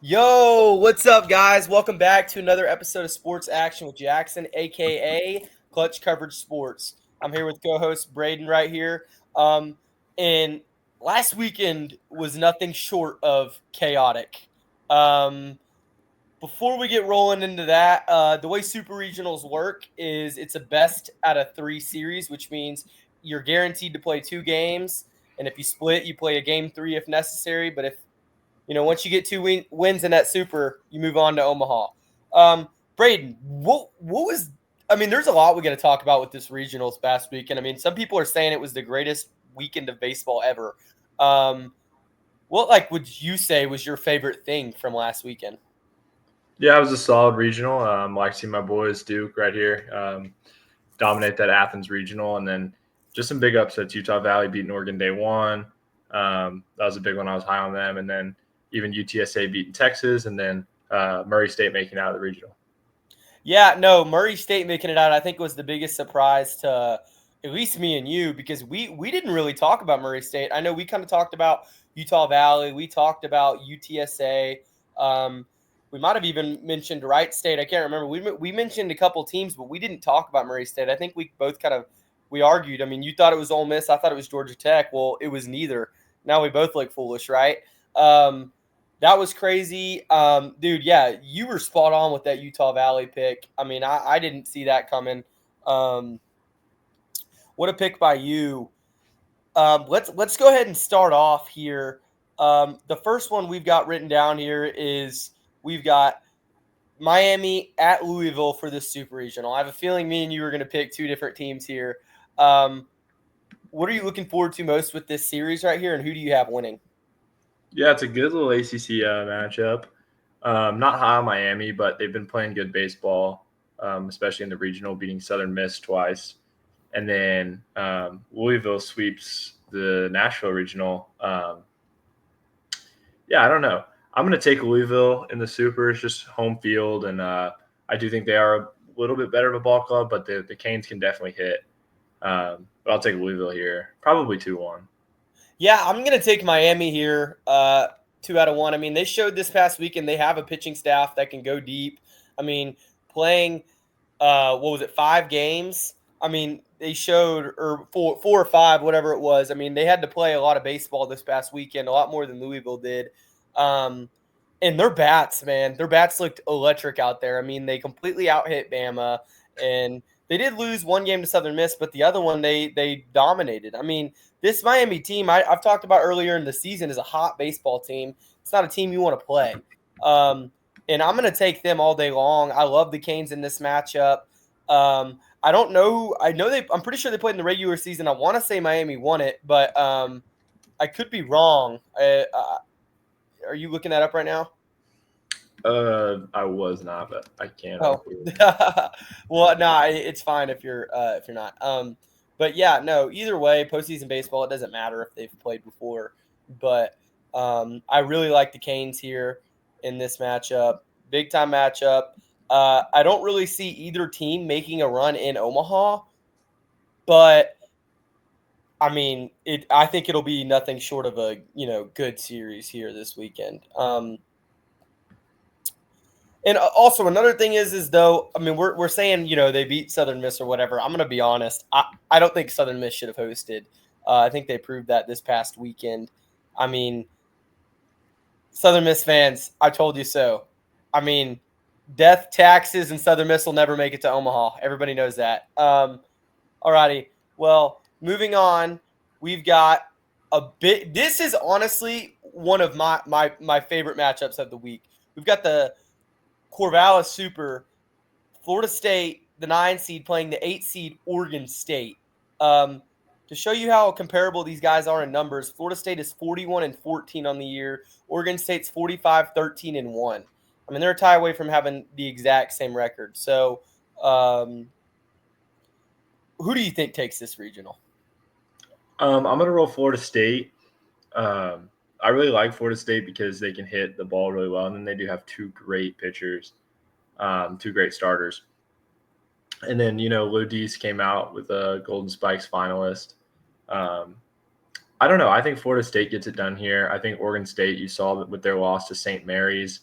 Yo, what's up, guys? Welcome back to another episode of Sports Action with Jackson, aka Clutch Coverage Sports. I'm here with co-host Braden right here. And last weekend was nothing short of chaotic. Um, Before we get rolling into that, the way Super Regionals work is it's a best out of three series, which means you're guaranteed to play two games, and if you split, you play a game three if necessary. But if once you get two wins in that super, you move on to Omaha. Braden, what was? I mean, there's a lot we got to talk about with this regionals past weekend. I mean, some people are saying it was the greatest weekend of baseball ever. What would you say was your favorite thing from last weekend? Yeah, it was a solid regional. Like seeing my boys Duke right here dominate that Athens regional, and then just some big upsets. Utah Valley beating Oregon day one. That was a big one. I was high on them, and then even UTSA beating Texas, and then Murray State making out of the regional. Yeah, no, Murray State making it out, I think, was the biggest surprise to at least me and you because we didn't really talk about Murray State. I know we kind of talked about Utah Valley, we talked about UTSA. Um, we might have even mentioned Wright State. I can't remember. We mentioned a couple teams, but we didn't talk about Murray State. I think we both kind of we argued. I mean, you thought it was Ole Miss, I thought it was Georgia Tech. Well, it was neither. Now we both look foolish, right? Um, that was crazy. Dude, yeah, you were spot on with that Utah Valley pick. I mean, I didn't see that coming. Um, what a pick by you. Let's go ahead and start off here. The first one we've got written down here is we've got Miami at Louisville for this Super Regional. I have a feeling me and you are going to pick two different teams here. Um, what are you looking forward to most with this series right here, and who do you have winning? Yeah, it's a good little ACC matchup. Not high on Miami, but they've been playing good baseball, especially in the regional, beating Southern Miss twice. And then Louisville sweeps the Nashville regional. Yeah, I don't know. I'm going to take Louisville in the Super. It's just home field, and I do think they are a little bit better of a ball club, but the Canes can definitely hit. But I'll take Louisville here, probably 2-1. Yeah, I'm going to take Miami here. 2 out of 1. I mean, they showed this past weekend they have a pitching staff that can go deep. I mean, playing what was it, 5 games? I mean, they showed or four or five, whatever it was. I mean, they had to play a lot of baseball this past weekend, a lot more than Louisville did. Um, and their bats, man, their bats looked electric out there. I mean, they completely out hit Bama, and they did lose one game to Southern Miss, but the other one they dominated. I mean, this Miami team I've talked about earlier in the season is a hot baseball team. It's not a team you want to play. Um, and I'm going to take them all day long. I love the Canes in this matchup. I don't know. I know they. I'm pretty sure they played in the regular season. I want to say Miami won it, but I could be wrong. Are you looking that up right now? I was not, but I can real Oh, quick. well, nah, it's fine if you're not. But yeah, no. Either way, postseason baseball, it doesn't matter if they've played before. But I really like the Canes here in this matchup, big time matchup. I don't really see either team making a run in Omaha, but I mean, it. I think it'll be nothing short of a good series here this weekend. And also another thing is though, I mean, we're saying they beat Southern Miss or whatever. I'm gonna be honest. I don't think Southern Miss should have hosted. I think they proved that this past weekend. I mean, Southern Miss fans, I told you so. I mean, death, taxes, and Southern Miss will never make it to Omaha. Everybody knows that. Alrighty. Well, moving on, we've got a bit. This is honestly one of my favorite matchups of the week. We've got the Corvallis Super, Florida State, the 9 seed, playing the 8 seed Oregon State. Um, to show you how comparable these guys are in numbers, Florida State is 41-14 on the year. Oregon State's 45-13-1. I mean, they're a tie away from having the exact same record. So, who do you think takes this regional? I'm going to roll Florida State. I really like Florida State because they can hit the ball really well, and then they do have two great pitchers, two great starters. And then, Lodis came out with a Golden Spikes finalist. Um, I don't know. I think Florida State gets it done here. I think Oregon State, you saw with their loss to St. Mary's.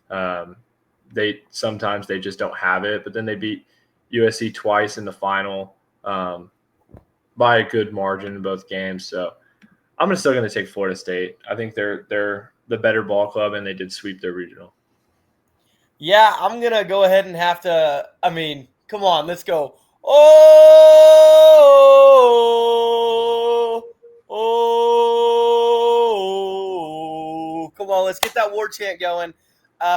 Sometimes they just don't have it, but then they beat USC twice in the final by a good margin in both games. So I'm still going to take Florida State. I think they're the better ball club, and they did sweep their regional. Yeah, I'm gonna go ahead and have to. I mean, come on, let's go. Come on, let's get that war chant going.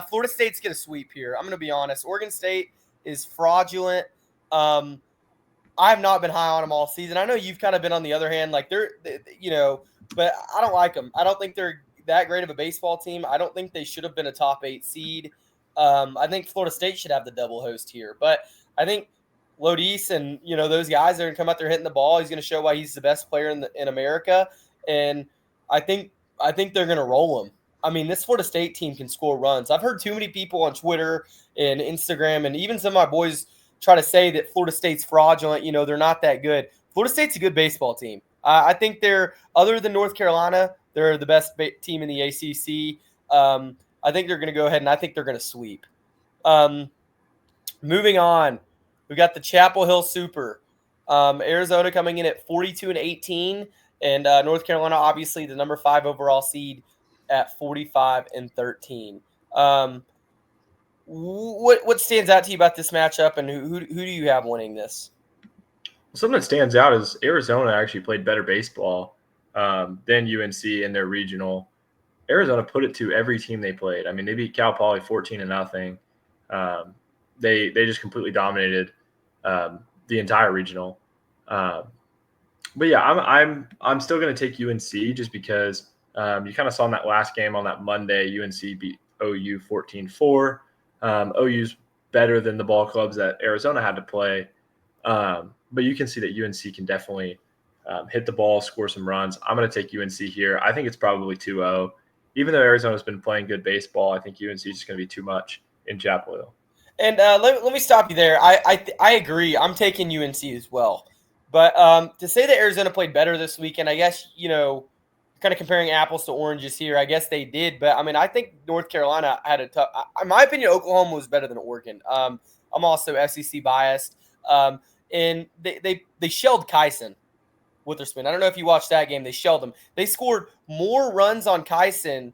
Florida State's gonna sweep here. I'm gonna be honest. Oregon State is fraudulent. I have not been high on them all season. I know you've kind of been on the other hand, like but I don't like them. I don't think they're that great of a baseball team. I don't think they should have been a top 8 seed. I think Florida State should have the double host here, but I think Lodis and those guys are going to come out there hitting the ball. He's going to show why he's the best player in America, and I think they're going to roll him. I mean, this Florida State team can score runs. I've heard too many people on Twitter and Instagram, and even some of my boys try to say that Florida State's fraudulent. They're not that good. Florida State's a good baseball team. I think they're, other than North Carolina, they're the best team in the ACC. I think they're going to go ahead and I think they're going to sweep. Moving on, we got the Chapel Hill Super. Arizona coming in at 42-18, and North Carolina, obviously the number 5 overall seed, at 45-13. What stands out to you about this matchup, and who do you have winning this? Something that stands out is Arizona actually played better baseball than UNC in their regional. Arizona put it to every team they played. I mean, they beat Cal Poly 14-0. They just completely dominated the entire regional. But yeah, I'm still going to take UNC just because you kind of saw in that last game on that Monday, UNC beat OU 14-4. OU's better than the ball clubs that Arizona had to play. But you can see that UNC can definitely hit the ball, score some runs. I'm going to take UNC here. I think it's probably 2-0. Even though Arizona's been playing good baseball, I think UNC is just going to be too much in Chapel Hill. And let me stop you there. I agree. I'm taking UNC as well. But to say that Arizona played better this weekend, I guess, kind of comparing apples to oranges here. I guess they did. But, I mean, I think North Carolina had a tough – in my opinion, Oklahoma was better than Oregon. I'm also SEC biased. And they shelled Kyson, Witherspoon. I don't know if you watched that game. They shelled him. They scored more runs on Kyson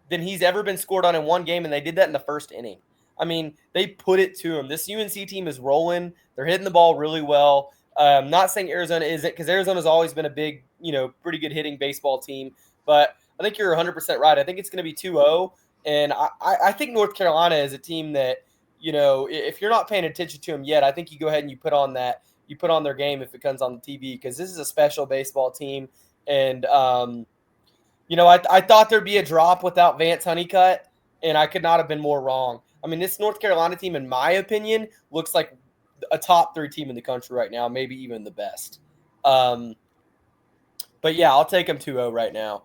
than he's ever been scored on in one game, and they did that in the first inning. I mean, they put it to him. This UNC team is rolling. They're hitting the ball really well. Not saying Arizona isn't, because Arizona's always been a big, pretty good hitting baseball team. But I think you're 100% right. I think it's going to be 2-0. And I think North Carolina is a team that, if you're not paying attention to them yet, I think you go ahead and you put on their game if it comes on the TV, because this is a special baseball team. And, I thought there'd be a drop without Vance Honeycutt, and I could not have been more wrong. I mean, this North Carolina team, in my opinion, looks like a top 3 team in the country right now, maybe even the best. But, yeah, I'll take them 2-0 right now.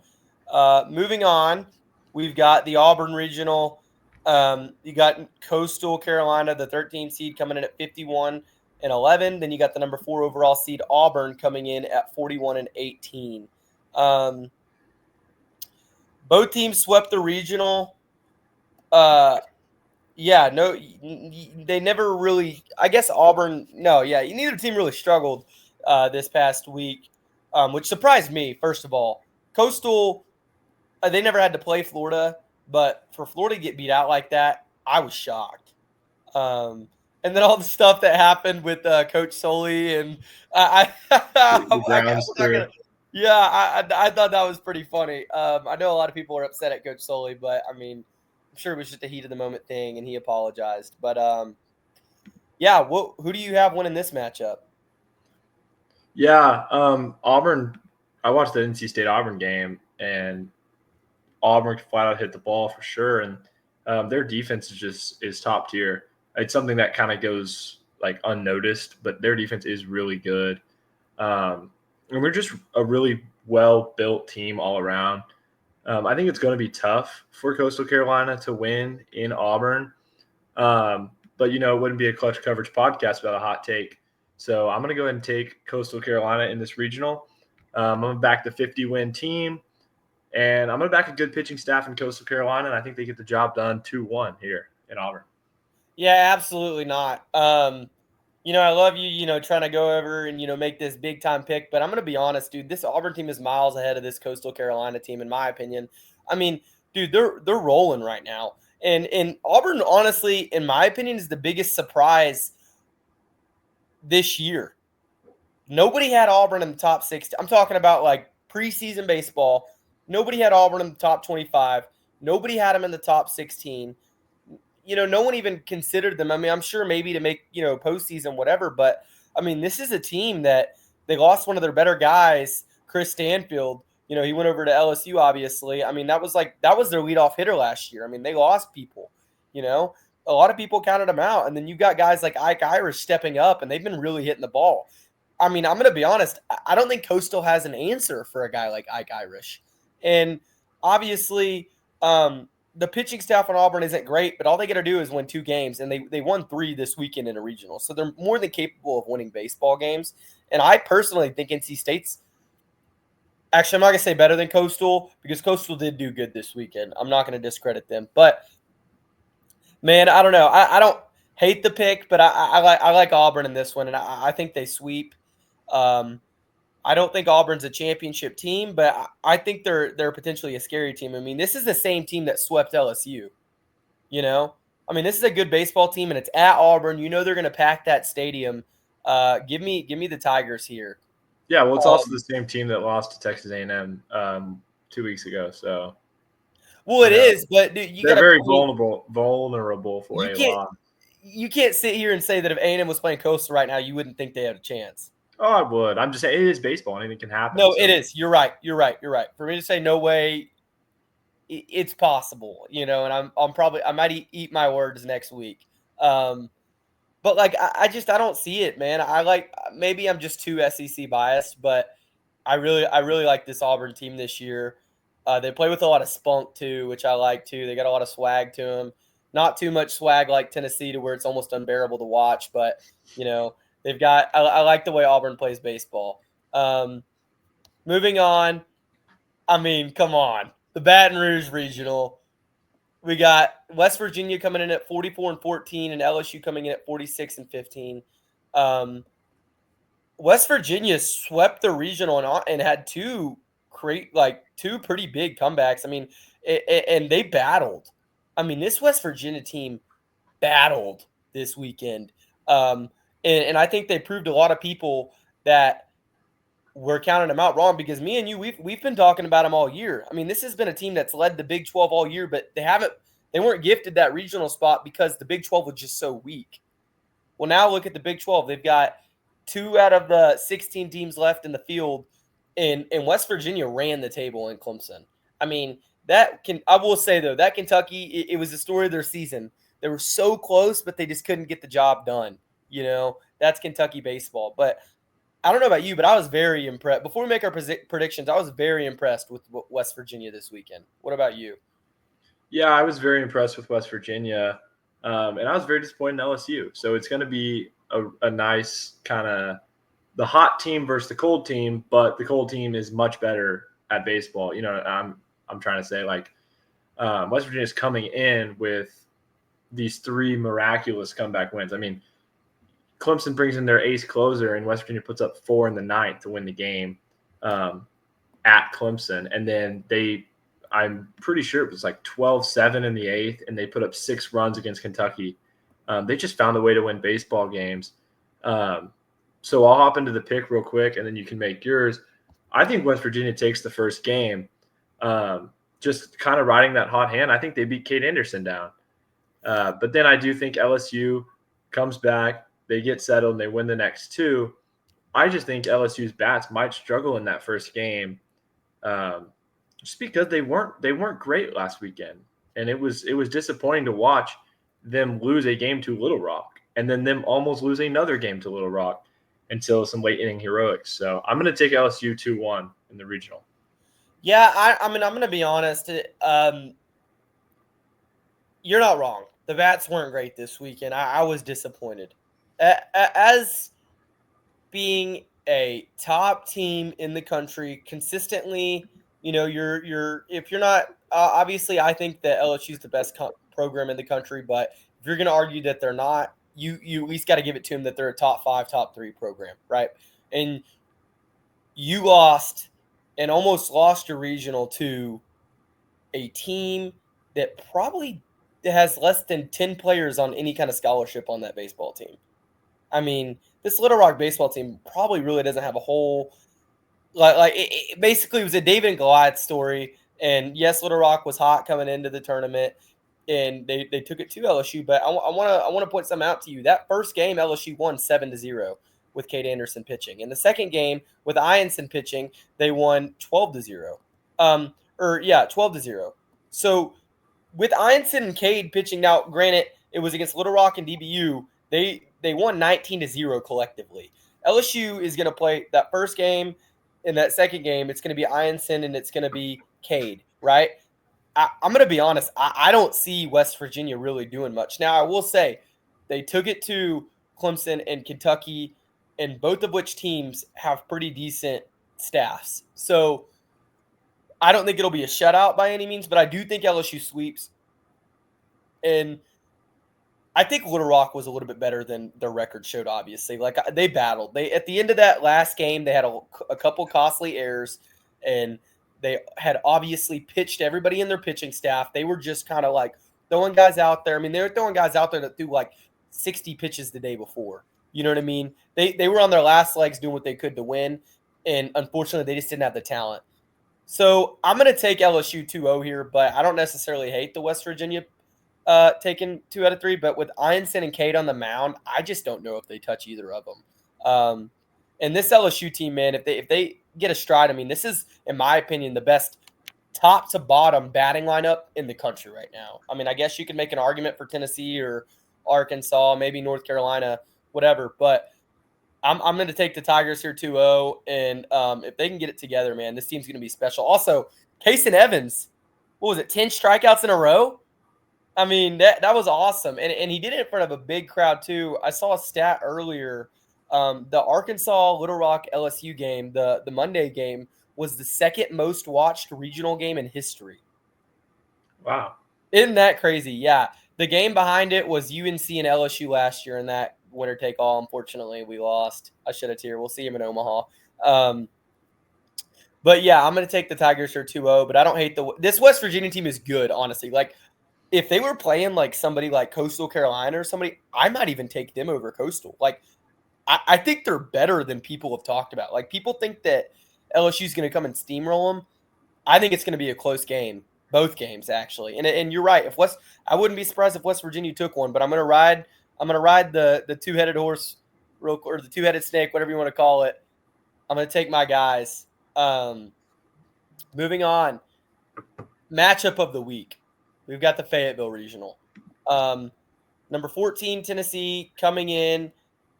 Moving on, we've got the Auburn Regional. You got Coastal Carolina, the 13th seed, coming in at 51-11. Then you got the number 4 overall seed, Auburn, coming in at 41-18. Both teams swept the regional. They never really. I guess Auburn. No, yeah, neither team really struggled this past week, which surprised me. First of all, Coastal, they never had to play Florida, but for Florida to get beat out like that, I was shocked. And then all the stuff that happened with Coach Soley and I thought that was pretty funny. I know a lot of people are upset at Coach Soley, but I mean, I'm sure it was just a heat of the moment thing, and he apologized. But who do you have winning this matchup? Yeah, Auburn. I watched the NC State Auburn game, and Auburn flat out hit the ball for sure, and their defense is top tier. It's something that kind of goes like unnoticed, but their defense is really good. And we're just a really well-built team all around. I think it's going to be tough for Coastal Carolina to win in Auburn. But, it wouldn't be a clutch coverage podcast without a hot take. So I'm going to go ahead and take Coastal Carolina in this regional. I'm going to back the 50-win team. And I'm going to back a good pitching staff in Coastal Carolina, and I think they get the job done 2-1 here in Auburn. Yeah, absolutely not. I love you, trying to go over and, make this big time pick, but I'm going to be honest, dude, this Auburn team is miles ahead of this Coastal Carolina team, in my opinion. I mean, dude, they're rolling right now. And Auburn, honestly, in my opinion, is the biggest surprise this year. Nobody had Auburn in the top 60. I'm talking about like preseason baseball. Nobody had Auburn in the top 25. Nobody had them in the top 16. No one even considered them. I mean, I'm sure maybe to make, postseason, whatever. But, I mean, this is a team that they lost one of their better guys, Chris Stanfield. He went over to LSU, obviously. I mean, that was their leadoff hitter last year. I mean, they lost people, A lot of people counted them out. And then you got guys like Ike Irish stepping up, and they've been really hitting the ball. I mean, I'm going to be honest. I don't think Coastal has an answer for a guy like Ike Irish. And obviously, the pitching staff on Auburn isn't great, but all they got to do is win 2 games, and they won 3 this weekend in a regional. So they're more than capable of winning baseball games. And I personally think NC State's – actually, I'm not going to say better than Coastal because Coastal did do good this weekend. I'm not going to discredit them. But, man, I don't know. I don't hate the pick, but I like Auburn in this one, and I think they sweep. I don't think Auburn's a championship team, but I think they're potentially a scary team. I mean, this is the same team that swept LSU. I mean, this is a good baseball team, and it's at Auburn. They're going to pack that stadium. Give me the Tigers here. Yeah, well, it's also the same team that lost to Texas A&M 2 weeks ago. So, well, it is, but dude, they're very vulnerable for a loss. You can't sit here and say that if A&M was playing Coastal right now, you wouldn't think they had a chance. Oh, I would. I'm just saying it is baseball. Anything can happen. No, it is. You're right. For me to say no way, it's possible, and I might eat my words next week. But like, I don't see it, man. Maybe I'm just too SEC biased, but I really like this Auburn team this year. They play with a lot of spunk too, which I like too. They got a lot of swag to them. Not too much swag like Tennessee to where it's almost unbearable to watch, but they've got. I like the way Auburn plays baseball. Moving on. I mean, come on. The Baton Rouge Regional. We got West Virginia coming in at 44-14 and LSU coming in at 46-15. West Virginia swept the regional and had two pretty big comebacks. I mean, and they battled. I mean, this West Virginia team battled this weekend. And I think they proved a lot of people that we're counting them out wrong because me and you, we've been talking about them all year. I mean, this has been a team that's led the Big 12 all year, but they weren't gifted that regional spot because the Big 12 was just so weak. Well, now look at the Big 12. They've got 2 out of the 16 teams left in the field, and West Virginia ran the table in Clemson. I mean, I will say, though, that Kentucky, it was the story of their season. They were so close, but they just couldn't get the job done. That's Kentucky baseball. But I don't know about you, but I was very impressed. Before we make our predictions, I was very impressed with West Virginia this weekend. What about you? Yeah, I was very impressed with West Virginia, and I was very disappointed in LSU. So it's going to be a nice kind of the hot team versus the cold team, but the cold team is much better at baseball. I'm trying to say, like, West Virginia is coming in with these 3 miraculous comeback wins. I mean, Clemson brings in their ace closer, and West Virginia puts up 4 in the 9th to win the game at Clemson. And then I'm pretty sure it was like 12-7 in the 8th, and they put up 6 runs against Kentucky. They just found a way to win baseball games. So I'll hop into the pick real quick, and then you can make yours. I think West Virginia takes the first game. Just kind of riding that hot hand. I think they beat Kate Anderson down. But then I do think LSU comes back. They get settled and they win the next 2. I just think LSU's bats might struggle in that first game, just because they weren't great last weekend, and it was disappointing to watch them lose a game to Little Rock and then them almost lose another game to Little Rock until some late inning heroics. So I'm going to take LSU 2-1 in the regional. Yeah, I mean, I'm going to be honest. You're not wrong. The bats weren't great this weekend. I was disappointed. As being a top team in the country, consistently if you're not obviously, I think that LSU is the best program in the country, but if you're going to argue that they're not, you at least got to give it to them that they're a top 5, top 3 program, right? And you lost and almost lost your regional to a team that probably has less than 10 players on any kind of scholarship on that baseball team. I mean, this Little Rock baseball team probably really doesn't have a whole it basically was a David and Goliath story. And yes, Little Rock was hot coming into the tournament, and they took it to LSU. But I want to point something out to you. That first game, LSU won 7-0 with Cade Anderson pitching. In the second game, with Ianson pitching, they won 12-0. 12-0. So with Ianson and Cade pitching, now granted, it was against Little Rock and DBU. They won 19-0 collectively. LSU is going to play that first game. In that second game, it's going to be Ianson and it's going to be Cade, right? I'm going to be honest. I don't see West Virginia really doing much. Now, I will say they took it to Clemson and Kentucky, and both of which teams have pretty decent staffs. So I don't think it'll be a shutout by any means, but I do think LSU sweeps. And I think Little Rock was a little bit better than their record showed, obviously. Like, they battled. They at the end of that last game, they had a couple costly errors, and they had obviously pitched everybody in their pitching staff. They were just kind of like throwing guys out there. I mean, they were throwing guys out there that threw like 60 pitches the day before. You know what I mean? They were on their last legs doing what they could to win, and unfortunately, they just didn't have the talent. So I'm going to take LSU 2-0 here, but I don't necessarily hate the West Virginia taking 2 out of 3, but with Ianson and Cade on the mound, I just don't know if they touch either of them. And this LSU team, man, if they get a stride, I mean, this is, in my opinion, the best top to bottom batting lineup in the country right now. I mean, I guess you could make an argument for Tennessee or Arkansas, maybe North Carolina, whatever, but I'm going to take the Tigers here 2-0, and if they can get it together, man, this team's going to be special. Also, Kason Evans, what was it, 10 strikeouts in a row? I mean, that was awesome. And he did it in front of a big crowd, too. I saw a stat earlier. The Arkansas Little Rock LSU game, the Monday game, was the second most watched regional game in history. Wow. Isn't that crazy? Yeah. The game behind it was UNC and LSU last year in that winner take all. Unfortunately, we lost. I shed a tear. We'll see him in Omaha. But yeah, I'm going to take the Tigers here 2-0, but I don't hate this West Virginia team is good, honestly. Like, if they were playing like somebody like Coastal Carolina or somebody, I might even take them over Coastal. Like, I think they're better than people have talked about. Like, people think that LSU is going to come and steamroll them. I think it's going to be a close game, both games actually. And you're right. I wouldn't be surprised if West Virginia took one, but I'm going to ride the two-headed horse, or the two-headed snake, whatever you want to call it. I'm going to take my guys. Moving on, matchup of the week. We've got the Fayetteville Regional. Number 14, Tennessee, coming in,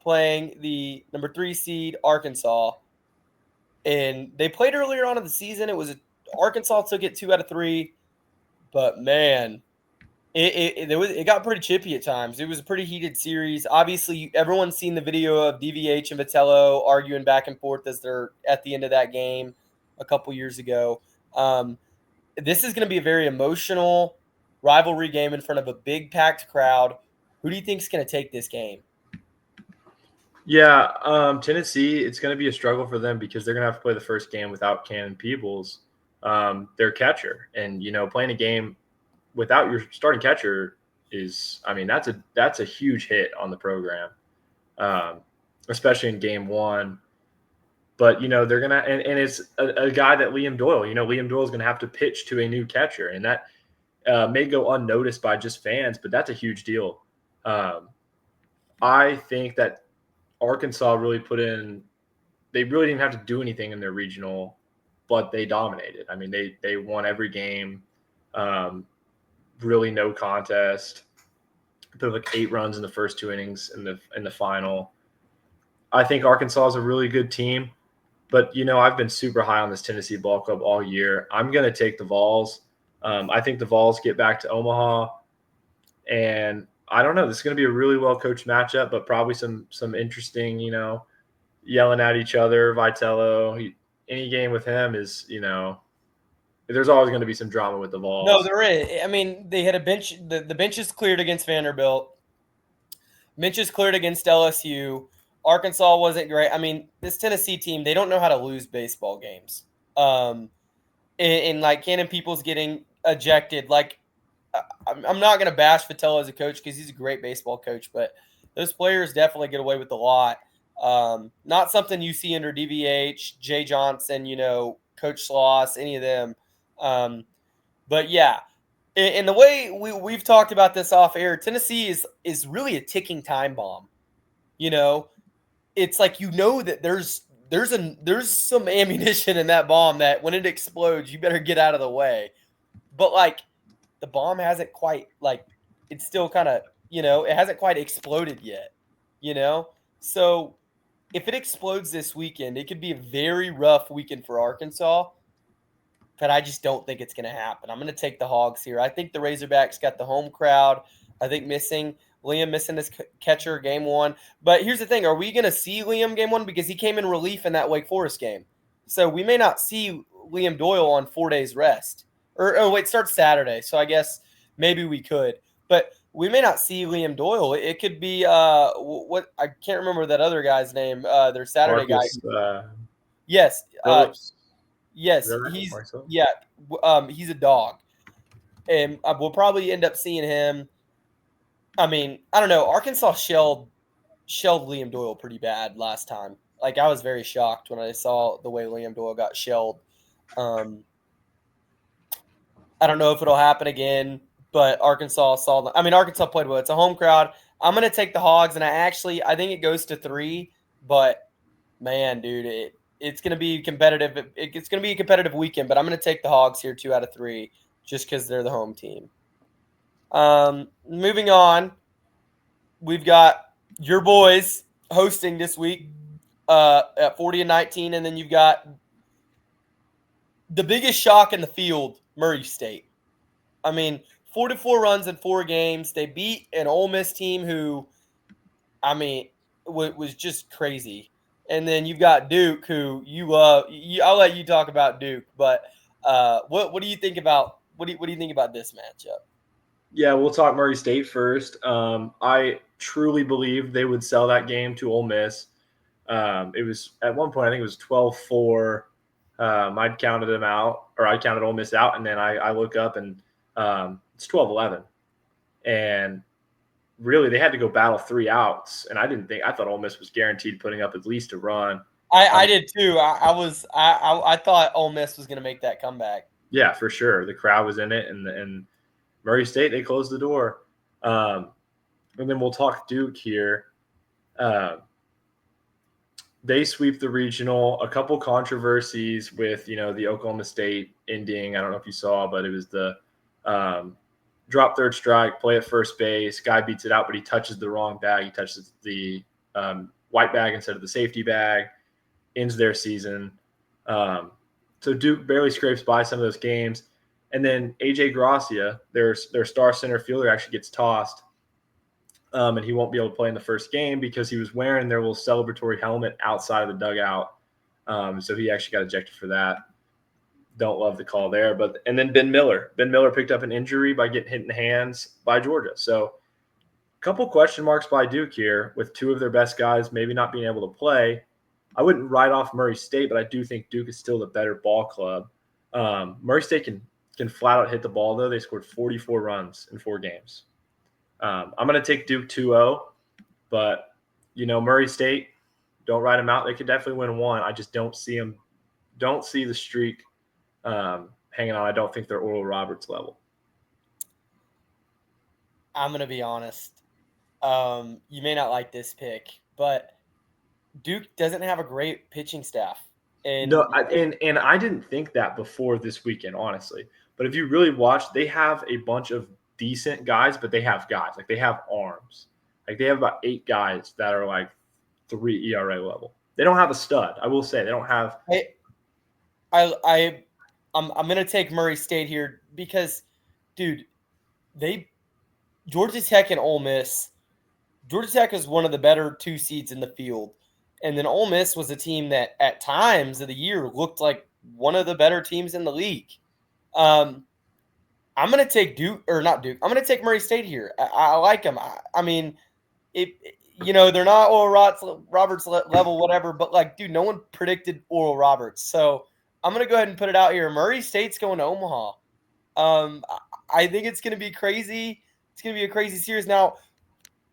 playing the number 3 seed, Arkansas. And they played earlier on in the season. Arkansas took it 2 out of 3. But, man, it got pretty chippy at times. It was a pretty heated series. Obviously, everyone's seen the video of DVH and Vitello arguing back and forth as they're at the end of that game a couple years ago. This is going to be a very emotional rivalry game in front of a big packed crowd. Who do you think is going to take this game? Yeah, Tennessee, it's going to be a struggle for them because they're going to have to play the first game without Cannon Peebles, their catcher. And, playing a game without your starting catcher that's a huge hit on the program, especially in game one. But, they're going to – and it's a guy that Liam Doyle. Liam Doyle is going to have to pitch to a new catcher, and that may go unnoticed by just fans, but that's a huge deal. I think that Arkansas really they really didn't have to do anything in their regional, but they dominated. I mean, they won every game, really no contest. Put like 8 runs in the first 2 innings in the final. I think Arkansas is a really good team, but I've been super high on this Tennessee ball club all year. I'm going to take the Vols. I think the Vols get back to Omaha, and I don't know. This is going to be a really well-coached matchup, but probably some interesting, yelling at each other. Vitello, any game with him is, there's always going to be some drama with the Vols. No, there is. I mean, they had a bench. The bench is cleared against Vanderbilt. Bench is cleared against LSU. Arkansas wasn't great. I mean, this Tennessee team, they don't know how to lose baseball games. And like Cannon Peoples getting ejected. Like, I'm not going to bash Fattel as a coach because he's a great baseball coach, but those players definitely get away with a lot. Not something you see under DVH, Jay Johnson, Coach Sloss, any of them. But yeah, in the way we've talked about this off air, Tennessee is really a ticking time bomb. It's like that there's some ammunition in that bomb that when it explodes, you better get out of the way. But like the bomb hasn't quite it's still kind of it hasn't quite exploded yet. So if it explodes this weekend, it could be a very rough weekend for Arkansas. But I just don't think it's going to happen. I'm going to take the Hogs here. I think the Razorbacks got the home crowd. I think Liam missing his catcher game one. But here's the thing. Are we going to see Liam game one? Because he came in relief in that Wake Forest game. So we may not see Liam Doyle on 4 days rest. It starts Saturday. So I guess maybe we could. But we may not see Liam Doyle. It could be what I can't remember that other guy's name. Their Saturday Marcus, guy. Yes. Yes, he's a dog, and we'll probably end up seeing him. I mean, I don't know. Arkansas shelled Liam Doyle pretty bad last time. Like, I was very shocked when I saw the way Liam Doyle got shelled. I don't know if it'll happen again, but Arkansas played well. It's a home crowd. I'm going to take the Hogs, and I think it goes to 3, but man, dude, it's going to be competitive. It's going to be a competitive weekend, but I'm going to take the Hogs here 2 out of 3 just because they're the home team. Moving on, we've got your boys hosting this week at 40-19, and then you've got the biggest shock in the field, Murray State. I mean, 4-4 runs in 4 games. They beat an Ole Miss team who, I mean, was just crazy. And then you've got Duke, who you love. I'll let you talk about Duke, but what do you think about what do you think about this matchup? Yeah, we'll talk Murray State first. I truly believe they would sell that game to Ole Miss. It was at one point I think it was 12-4. I'd counted them out, or I counted Ole Miss out, and then I look up and it's 12-11, and really, they had to go battle 3 outs, and I thought Ole Miss was guaranteed putting up at least a run. I did too. I thought Ole Miss was going to make that comeback. Yeah, for sure. The crowd was in it, and Murray State, they closed the door. And then we'll talk Duke here. They sweep the regional. A couple controversies with the Oklahoma State ending. I don't know if you saw, but it was the drop third strike, play at first base. Guy beats it out, but he touches the wrong bag. He touches the white bag instead of the safety bag. Ends their season. So Duke barely scrapes by some of those games. And then A.J. Gracia, their star center fielder, actually gets tossed. And he won't be able to play in the first game because he was wearing their little celebratory helmet outside of the dugout. So he actually got ejected for that. Don't love the call there. And then Ben Miller. Ben Miller picked up an injury by getting hit in the hands by Georgia. So a couple question marks by Duke here with 2 of their best guys maybe not being able to play. I wouldn't write off Murray State, but I do think Duke is still the better ball club. Murray State can flat out hit the ball, though. They scored 44 runs in 4 games. I'm going to take Duke 2-0, but, Murray State, don't write them out. They could definitely win 1. I just don't see the streak hanging on. I don't think they're Oral Roberts level. I'm going to be honest. You may not like this pick, but Duke doesn't have a great pitching staff. And I didn't think that before this weekend, honestly. But if you really watch, they have a bunch of decent guys, but they have guys. Like, they have arms. Like, they have about 8 guys that are like 3 ERA level. They don't have a stud. I will say they don't have. I'm going to take Murray State here because, dude, Georgia Tech and Ole Miss. Georgia Tech is one of the better 2 seeds in the field. And then Ole Miss was a team that at times of the year looked like one of the better teams in the league. I'm going to take Duke, or not Duke. I'm going to take Murray State here. I like them. I mean, they're not Roberts level, whatever, but like, dude, no one predicted Oral Roberts. So I'm going to go ahead and put it out here. Murray State's going to Omaha. I think it's going to be crazy. It's going to be a crazy series. Now,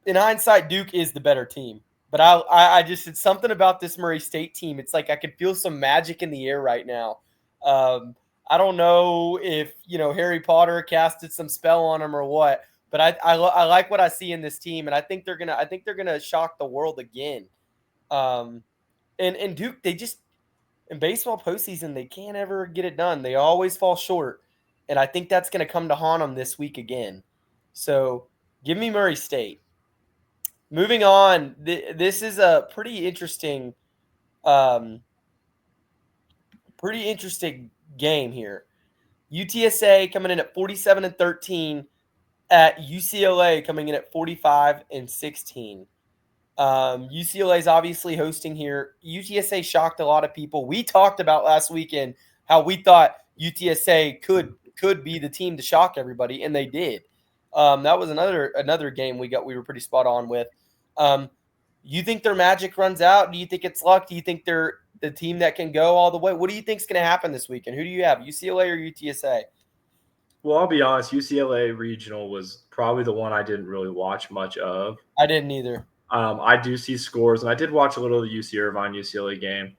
in hindsight, Duke is the better team. But I just, it's something about this Murray State team. It's like I could feel some magic in the air right now. I don't know if Harry Potter casted some spell on him or what, but I like what I see in this team, and I think they're gonna shock the world again. And Duke, they just in baseball postseason they can't ever get it done. They always fall short, and I think that's gonna come to haunt them this week again. So give me Murray State. Moving on, this is a pretty interesting game here. UTSA coming in at 47-13, at UCLA coming in at 45-16. UCLA is obviously hosting here. UTSA shocked a lot of people. We talked about last weekend how we thought UTSA could be the team to shock everybody, and they did. That was another game we were pretty spot on with. You think their magic runs out? Do you think it's luck? Do you think they're the team that can go all the way? What do you think is going to happen this weekend? Who do you have, UCLA or UTSA? Well, I'll be honest. UCLA regional was probably the one I didn't really watch much of. I didn't either. I do see scores, and I did watch a little of the UC Irvine UCLA game.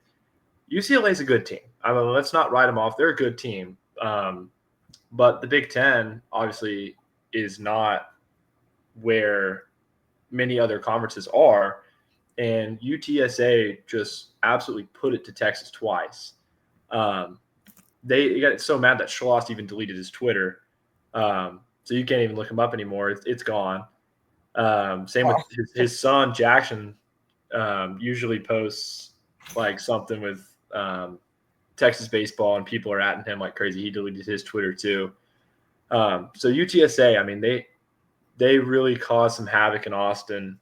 UCLA is a good team. I mean, let's not write them off. They're a good team. But the Big Ten obviously is not where many other conferences are. And UTSA just absolutely put it to Texas twice. They got so mad that Schloss even deleted his Twitter. So you can't even look him up anymore. It's gone. Same with his son, Jackson, usually posts like something with Texas baseball, and people are atting him like crazy. He deleted his Twitter too. So UTSA, I mean, they really caused some havoc in Austin,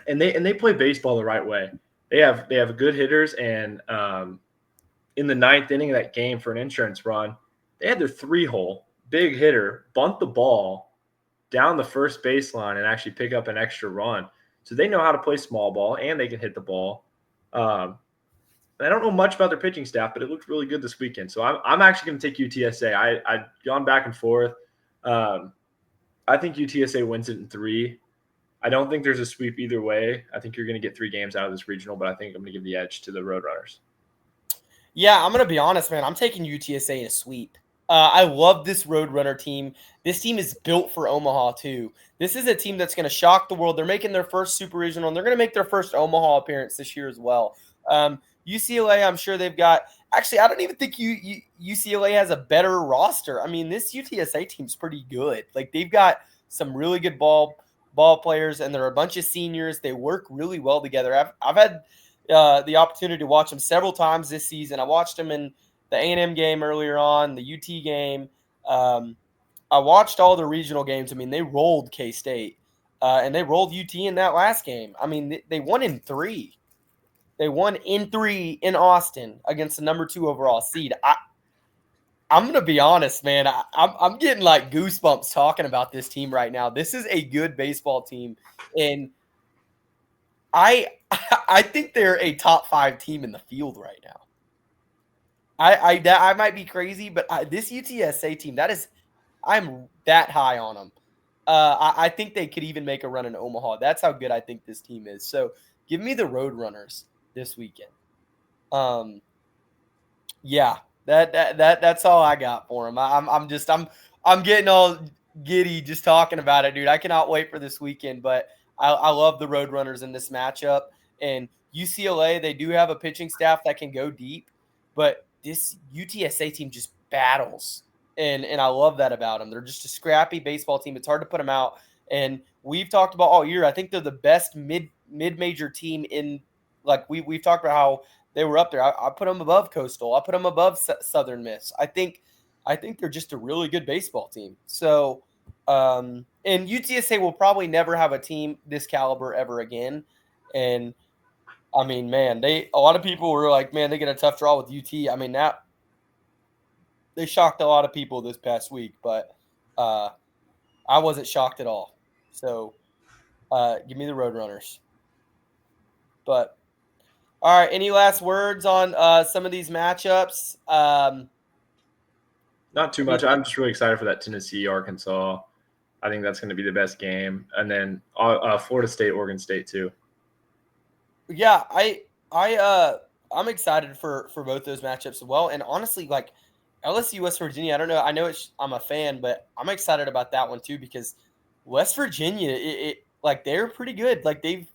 and they play baseball the right way. They have good hitters, and in the ninth inning of that game for an insurance run, they had their 3-hole big hitter bunt the ball down the first baseline and actually pick up an extra run. So they know how to play small ball, and they can hit the ball. And I don't know much about their pitching staff, but it looked really good this weekend. So I'm actually going to take UTSA. I've gone back and forth. I think UTSA wins it in 3. I don't think there's a sweep either way. I think you're going to get 3 games out of this regional, but I think I'm going to give the edge to the Roadrunners. Yeah, I'm going to be honest, man. I'm taking UTSA in a sweep. I love this Roadrunner team. This team is built for Omaha, too. This is a team that's going to shock the world. They're making their first Super Regional, and they're going to make their first Omaha appearance this year as well. UCLA, I'm sure they've got – actually, I don't even think UCLA has a better roster. I mean, this UTSA team's pretty good. Like, they've got some really good ball players, and they're a bunch of seniors. They work really well together. I've had the opportunity to watch them several times this season. I watched them in the A&M game earlier on, the UT game. I watched all the regional games. I mean, they rolled K-State, and they rolled UT in that last game. I mean, they won in 3. They won in 3 in Austin against the number 2 overall seed. I'm going to be honest, man. I'm getting like goosebumps talking about this team right now. This is a good baseball team, and I think they're a top 5 team in the field right now. I might be crazy, but this UTSA team, I'm that high on them. I think they could even make a run in Omaha. That's how good I think this team is. So give me the Roadrunners this weekend. Yeah, that's all I got for them. I'm getting all giddy just talking about it, dude. I cannot wait for this weekend, but I love the Roadrunners in this matchup. And UCLA, they do have a pitching staff that can go deep, but this UTSA team just battles, and I love that about them. They're just a scrappy baseball team. It's hard to put them out, and we've talked about all year. I think they're the best mid-major team in. Like we've talked about how they were up there. I put them above Coastal. I put them above Southern Miss. I think they're just a really good baseball team. So, and UTSA will probably never have a team this caliber ever again. And I mean, man, a lot of people were like, man, they get a tough draw with UT. I mean, they shocked a lot of people this past week, but I wasn't shocked at all. So give me the Roadrunners. But all right, any last words on some of these matchups? Not too much. I'm just really excited for that Tennessee Arkansas. I think that's going to be the best game, and then Florida State, Oregon State too. Yeah, I'm excited for both those matchups as well. And honestly, like LSU West Virginia, I don't know. I know I'm a fan, but I'm excited about that one too because West Virginia, like they're pretty good. Like they've,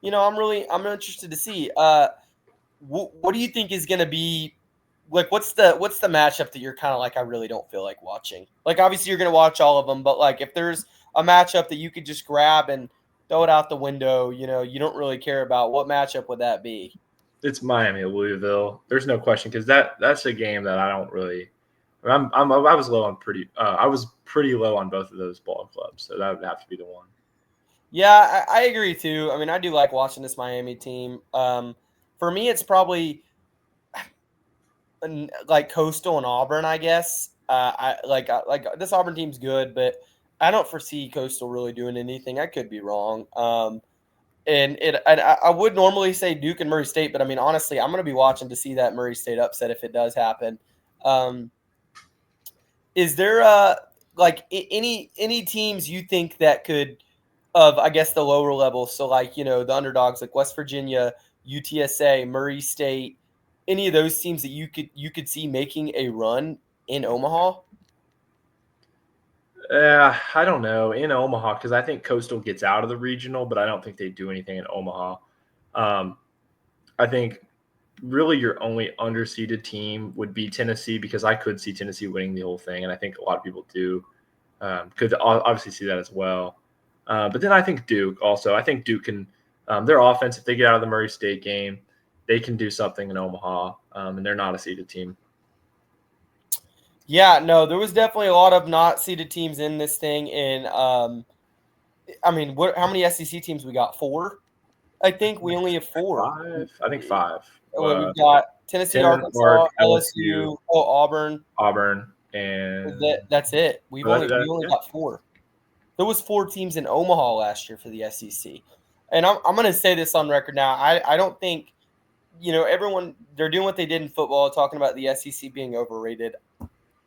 I'm interested to see. What do you think is going to be like? What's the matchup that you're kind of like? I really don't feel like watching. Like obviously you're going to watch all of them, but like if there's a matchup that you could just grab and throw it out the window, you don't really care about, what matchup would that be? It's Miami Louisville. There's no question because that's a game that I don't really. I was low on I was pretty low on both of those ball clubs, so that would have to be the one. Yeah, I agree too. I mean, I do like watching this Miami team. For me, it's probably like Coastal and Auburn, I guess. I like this Auburn team's good, but I don't foresee Coastal really doing anything. I could be wrong. And I would normally say Duke and Murray State, but I mean, honestly, I'm going to be watching to see that Murray State upset if it does happen. Is there like any teams you think that could, of I guess the lower levels, so like the underdogs like West Virginia, UTSA, Murray State, any of those teams that you could see making a run in Omaha? I don't know in Omaha because I think Coastal gets out of the regional, but I don't think they do anything in Omaha. I think really your only underseeded team would be Tennessee because I could see Tennessee winning the whole thing, and I think a lot of people do could obviously see that as well. But then I think Duke also. I think Duke can their offense, if they get out of the Murray State game, they can do something in Omaha, and they're not a seeded team. Yeah, no, there was definitely a lot of not seeded teams in this thing. And I mean, how many SEC teams we got? 4, I think. We only have 4. 5. I think 5. Well, we've got Tennessee, Arkansas, LSU, Auburn, and that's it. We only yeah. got 4. There was 4 teams in Omaha last year for the SEC, and I'm going to say this on record now. I don't think everyone, they're doing what they did in football, talking about the SEC being overrated.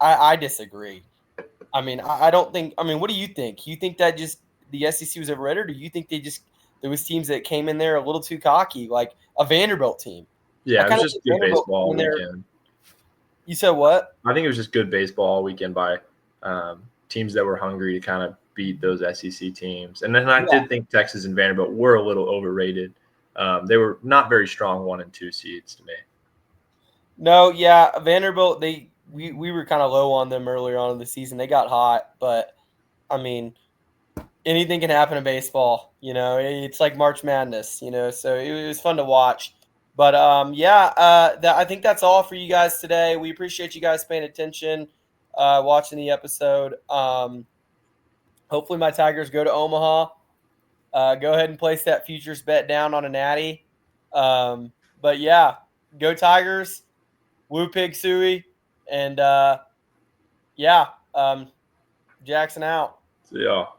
I disagree. I mean, I don't think. I mean, what do you think? You think that just the SEC was overrated, or do you think there was teams that came in there a little too cocky, like a Vanderbilt team? Yeah, it was just good baseball weekend. You said what? I think it was just good baseball all weekend by teams that were hungry to kind of beat those SEC teams. And then I did think Texas and Vanderbilt were a little overrated. They were not very strong 1 and 2 seeds to me. No, yeah, Vanderbilt, we were kind of low on them earlier on in the season. They got hot, but I mean, anything can happen in baseball. It's like March Madness. So it was fun to watch. But I think that's all for you guys today. We appreciate you guys paying attention, watching the episode. Hopefully my Tigers go to Omaha. Go ahead and place that futures bet down on a natty. But yeah, go Tigers. Woo Pig Suey. And Jackson out. See y'all.